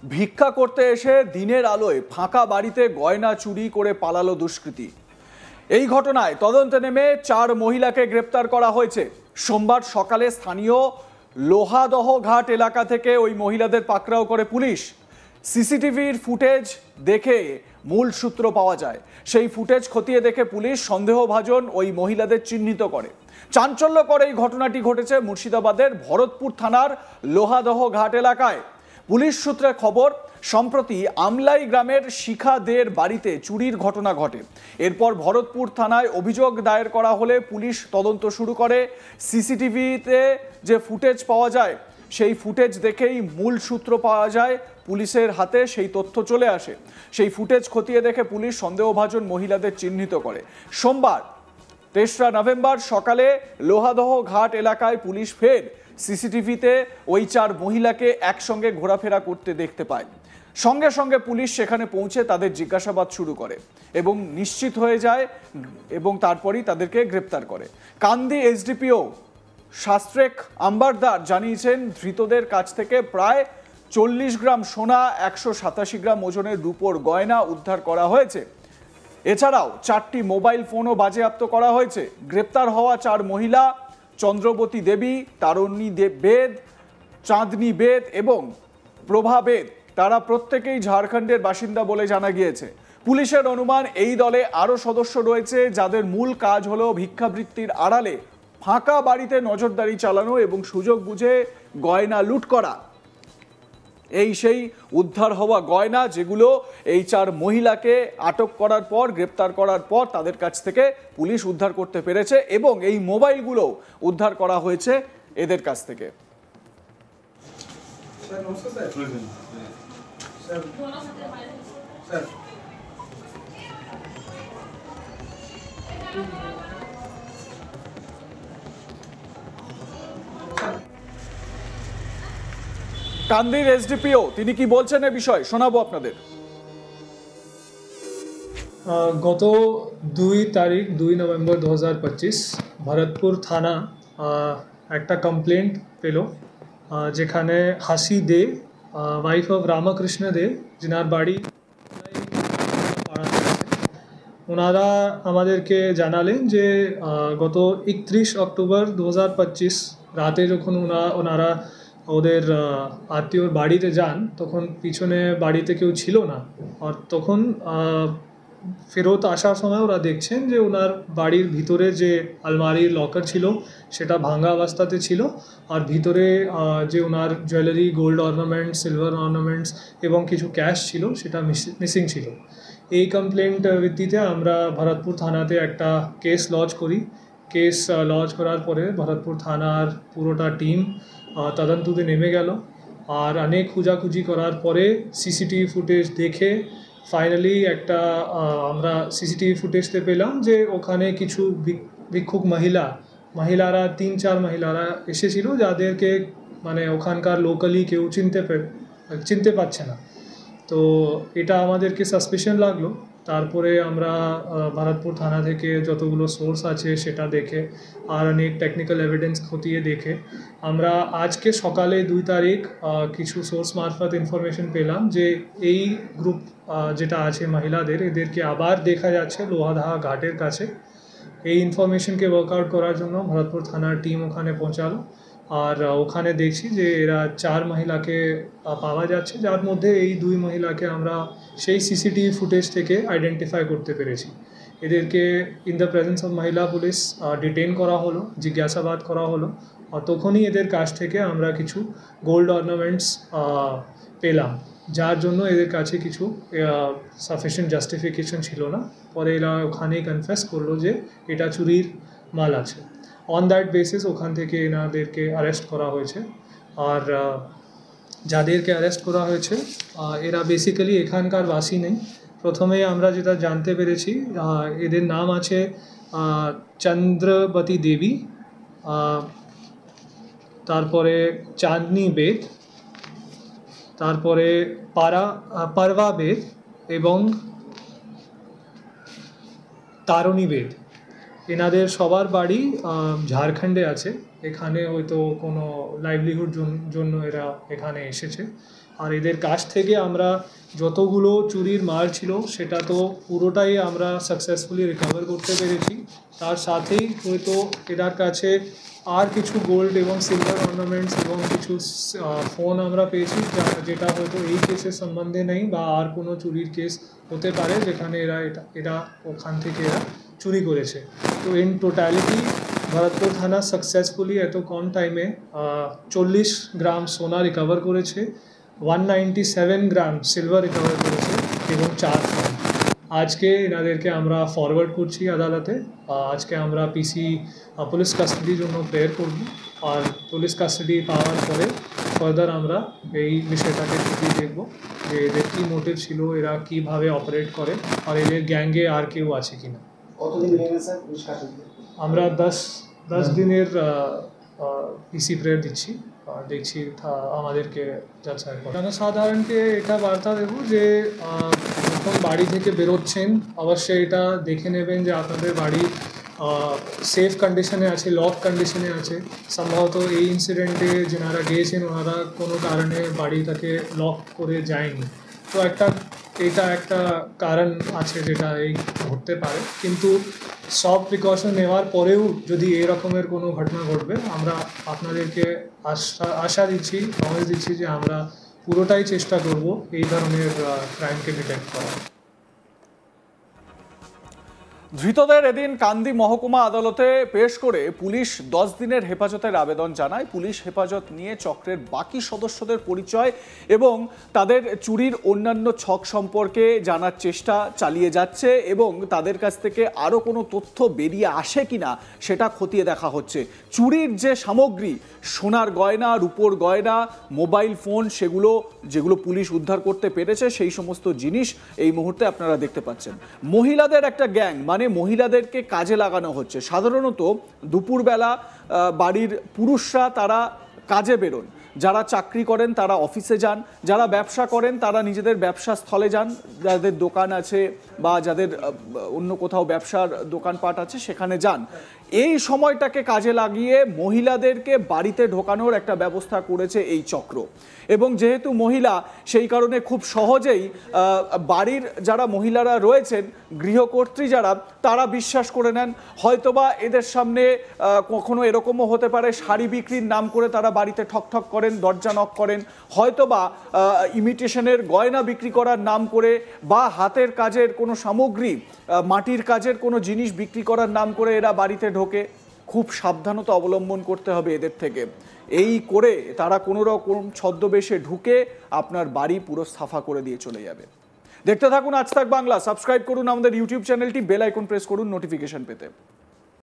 ভিক্ষা করতে এসে দিনের আলোয় ফাঁকা বাড়িতে গয়না চুরি করে পালালো দুষ্কৃতী। এই ঘটনায় তদন্তে নেমে 4 মহিলাকে গ্রেপ্তার করা হয়েছে। সোমবার সকালে স্থানীয় লোহাদহ ঘাট এলাকা থেকে ওই মহিলাদের পাকড়াও করে পুলিশ। সিসিটিভির ফুটেজ দেখে মূল সূত্র পাওয়া যায়। সেই ফুটেজ খতিয়ে দেখে পুলিশ সন্দেহভাজন ওই মহিলাদের চিহ্নিত করে। চাঞ্চল্যকর এই ঘটনাটি ঘটেছে মুর্শিদাবাদের ভরতপুর থানার লোহাদহ ঘাট এলাকায়। পুলিশ সূত্রে খবর, সম্প্রতি আমলাই গ্রামের শিখা দের বাড়িতে চুরির ঘটনা ঘটে। এরপর ভরতপুর থানায় অভিযোগ দায়ের করা হলে পুলিশ তদন্ত শুরু করে। সিসিটিভিতে যে ফুটেজ পাওয়া যায় সেই ফুটেজ দেখেই মূল সূত্র পাওয়া যায়। পুলিশের হাতে সেই তথ্য চলে আসে। সেই ফুটেজ খতিয়ে দেখে পুলিশ সন্দেহভাজন মহিলাদের চিহ্নিত করে। সোমবার 3রা নভেম্বর সকালে লোহাদহ ঘাট এলাকায় পুলিশ ফের সিসিটিভিতে ওই 4 মহিলাকে একসঙ্গে ঘোরাফেরা করতে দেখতে পায়। সঙ্গে সঙ্গে পুলিশ সেখানে পৌঁছে তাদের জিজ্ঞাসাবাদ শুরু করে এবং নিশ্চিত হয়ে যায় এবং তারপরই তাদেরকে গ্রেপ্তার করে। কান্দি এসডিপিও শাস্ত্রেক আম্বারদার জানিয়েছেন, ধৃতদের কাছ থেকে প্রায় 40 গ্রাম সোনা, 187 গ্রাম ওজনের রূপোর গয়না উদ্ধার করা হয়েছে। এছাড়াও 4টি মোবাইল ফোনও বাজেয়াপ্ত করা হয়েছে। গ্রেপ্তার হওয়া 4 মহিলা চন্দ্রবতী দেবী, তারণী বেদ, চাঁদনী বেদ এবং প্রভা বেদ, তারা প্রত্যেকেই ঝাড়খণ্ডের বাসিন্দা বলে জানা গিয়েছে। পুলিশের অনুমান এই দলে আরও সদস্য রয়েছে, যাদের মূল কাজ হলো ভিক্ষাবৃত্তির আড়ালে ফাঁকা বাড়িতে নজরদারি চালানো এবং সুযোগ বুঝে গয়না লুট করা। এই সেই উদ্ধার হওয়া গয়না, যেগুলো এই 4 মহিলাকে আটক করার পর, গ্রেপ্তার করার পর তাদের কাছ থেকে পুলিশ উদ্ধার করতে পেরেছে এবং এই মোবাইলগুলো উদ্ধার করা হয়েছে এদের কাছ থেকে। কান্দির এসডিপিও তিনি কি বলছেন এ বিষয়ে শোনাবো আপনাদের। গত 2 নভেম্বর 2025 ভরতপুর থানা একটা কমপ্লেন্ট পেল, যেখানে হাসি দে, ওয়াইফ অফ রামকৃষ্ণ দে, যিনার বাড়ি ওনারা আমাদেরকে জানালেন যে গত 31 অক্টোবর 2025 রাতে যখন ওনারা ওদের আত্মীয়র বাড়িতে যান, তখন পিছনে বাড়িতে কেউ ছিল না। আর তখন ফেরত আসার সময় ওরা দেখছেন যে ওনার বাড়ির ভিতরে যে আলমারির লকার ছিল সেটা ভাঙা অবস্থাতে ছিল, আর ভিতরে যে ওনার jewellery, gold ornaments, silver ornaments এবং কিছু ক্যাশ ছিল সেটা মিসিং ছিল। এই কমপ্লেন্ট ভিত্তিতে আমরা ভরতপুর থানাতে একটা কেস লজ করি। কেস লজ করার পরে ভরতপুর থানার পুরোটা টিম তদন্তে নেমে গেল, আর অনেক খোঁজাখুঁজি করার পরে সিসিটিভি ফুটেজ দেখে ফাইনালি একটা আমরা সিসিটিভি ফুটেজতে পেলাম যে ওখানে কিছু ভিক্ষুক মহিলারা 3-4 মহিলারা এসেছিল, যাদেরকে মানে ওখানকার লোকালি কেউ চিনতে পারছে না। তো এটা আমাদেরকে সাসপিশন লাগলো। তারপরে আমরা ভরতপুর থানা থেকে যতগুলো সোর্স আছে সেটা দেখে আর অনেক টেকনিক্যাল এভিডেন্স খতিয়ে দেখে আমরা আজকে সকালে 2 তারিখ কিছু সোর্স মারফত ইনফরমেশন পেলাম যে এই গ্রুপ যেটা আছে মহিলাদের, এদেরকে আবার দেখা যাচ্ছে লোহাদহ ঘাটের কাছে। এই ইনফরমেশনকে ওয়ার্কআউট করার জন্য ভরতপুর থানার টিম ওখানে পৌঁছালো, আর ওখানে দেখছি যে এরা 4 মহিলাকে পাওয়া যাচ্ছে, যার মধ্যে এই 2 মহিলাকে আমরা সেই সিসিটিভি ফুটেজ থেকে আইডেন্টিফাই করতে পেরেছি। এদেরকে ইন দ্য প্রেজেন্স অফ মহিলা পুলিশ ডিটেইন করা হলো, জিজ্ঞাসাবাদ করা হলো, আর তখনই এদের কাছ থেকে আমরা কিছু গোল্ড অর্নামেন্টস পেলাম, যার জন্য এদের কাছে কিছু সাফিসিয়েন্ট জাস্টিফিকেশন ছিল না। পরে এরা ওখানেই কনফেস করলো যে এটা চুরির মাল আছে। অন দ্যাট বেসিস ওখান থেকে এনাদেরকে অ্যারেস্ট করা হয়েছে। আর যাদেরকে অ্যারেস্ট করা হয়েছে এরা বেসিক্যালি এখানকার বাসী নেই। প্রথমে আমরা যেটা জানতে পেরেছি, এদের নাম আছে চন্দ্রবতী দেবী, তারপরে চাঁদনী বেদ, তারপরে পারবা বেদ এবং তারণী বেদ। এনাদের সবার বাড়ি ঝাড়খণ্ডে আছে। এখানে হয়তো কোনো লাইভলিহুড জন্য এরা এখানে এসেছে। আর এদের কাছ থেকে আমরা যতগুলো চুরির মাল ছিল সেটা তো পুরোটাই আমরা সাকসেসফুলি রিকভার করতে পেরেছি। তার সাথেই হয়তো এদের কাছে আর কিছু গোল্ড এবং সিলভার অর্নামেন্টস এবং কিছু ফোন আমরা পেয়েছি যেটা হয়তো এই কেসের সম্বন্ধে নেই বা আর কোনো চুরির কেস হতে পারে যেখানে এরা ওখান থেকে এরা চুরি করেছে। তো ইন টোটালিটি ভরতপুর থানা সাকসেসফুলি এত কম টাইমে 40 গ্রাম সোনা রিকভার করেছে, 197 গ্রাম সিলভার রিকভার করেছে এবং 4 ফোন। আজকে এনাদেরকে আমরা ফরওয়ার্ড করছি আদালতে। আজকে আমরা পিসি পুলিশ কাস্টাডির জন্য প্রেয়ার করব, আর পুলিশ কাস্টাডি পাওয়ার পরে ফার্দার আমরা এই বিষয়টাকে ঠিকই দেখব যে এদের কী মোটিভ ছিল, এরা কীভাবে অপারেট করে, আর এদের গ্যাঙ্গে আর কেউ আছে কিনা। আমরা 10 দিনের পিসি প্রেয়ার দিচ্ছি, দেখছি আমাদেরকে যাচাই করে। জনসাধারণকে এটা বার্তা দেব যে যখন বাড়ি থেকে বেরোচ্ছেন অবশ্যই এটা দেখে নেবেন যে আপনাদের বাড়ি সেফ কন্ডিশনে আছে, লক কন্ডিশনে আছে। সম্ভবত এই ইনসিডেন্টে যারা গিয়েছেন ওনারা কোনো কারণে বাড়িটাকে লক করে যায়নি, তো এটা একটা কারণ আছে যেটা এই ঘটতে পারে। কিন্তু সব প্রিকশন নেওয়ার পরেও যদি এই রকমের কোনো ঘটনা ঘটবে আমরা আপনাদেরকে আশা দিচ্ছি, প্রমিস দিচ্ছি যে আমরা পুরোটাই চেষ্টা করব এই ধরনের ক্রাইমকে ডিটেক্ট করার। ধৃতদের এদিন কান্দি মহকুমা আদালতে পেশ করে পুলিশ 10 দিনের হেফাজতের আবেদন জানায়। পুলিশ হেফাজত নিয়ে চক্রের বাকি সদস্যদের পরিচয় এবং তাদের চুরির অন্যান্য ছক সম্পর্কে জানার চেষ্টা চালিয়ে যাচ্ছে এবং তাদের কাছ থেকে আরও কোনো তথ্য বেরিয়ে আসে কিনা সেটা খতিয়ে দেখা হচ্ছে। চুরির যে সামগ্রী, সোনার গয়না, রূপোর গয়না, মোবাইল ফোন, যেগুলো পুলিশ উদ্ধার করতে পেরেছে সেই সমস্ত জিনিস এই মুহূর্তে আপনারা দেখতে পাচ্ছেন। মহিলাদের একটা গ্যাং, মানে মহিলাদেরকে কাজে লাগানো হচ্ছে। সাধারণত দুপুরবেলা বাড়ির পুরুষরা তারা কাজে বেরোন, যারা চাকরি করেন তারা অফিসে যান, যারা ব্যবসা করেন তারা নিজেদের ব্যবসা স্থলে যান, যাদের দোকান আছে বা যাদের অন্য কোথাও ব্যবসার দোকানপাট আছে সেখানে যান। এই সময়টাকে কাজে লাগিয়ে মহিলাদেরকে বাড়িতে ঢোকানোর একটা ব্যবস্থা করেছে এই চক্র। এবং যেহেতু মহিলা, সেই কারণে খুব সহজেই বাড়ির যারা মহিলারা রয়েছেন, গৃহকর্ত্রী যারা, তারা বিশ্বাস করে নেন। হয়তোবা এদের সামনে কখনো এরকমও হতে পারে শাড়ি বিক্রির নাম করে তারা বাড়িতে ঠকঠক করেন, দরজা নক করেন। হয়তোবা ইমিটেশনের গয়না বিক্রি করার নাম করে বা হাতের কাজের কোনো সামগ্রী, মাটির কাজের কোনো জিনিস বিক্রি করার নাম করে এরা বাড়িতে ঢোকে। খুব সাবধানতা অবলম্বন করতে হবে এদের থেকে। এই করে তারা কোনো রকম ছদ্মবেশে ঢুকে আপনার বাড়ি পুরো সাফা করে দিয়ে চলে যাবে। দেখতে থাকুন আজ তাক বাংলা। সাবস্ক্রাইব করুন আমাদের ইউটিউব চ্যানেলটি, বেল আইকন প্রেস করুন নোটিফিকেশন পেতে।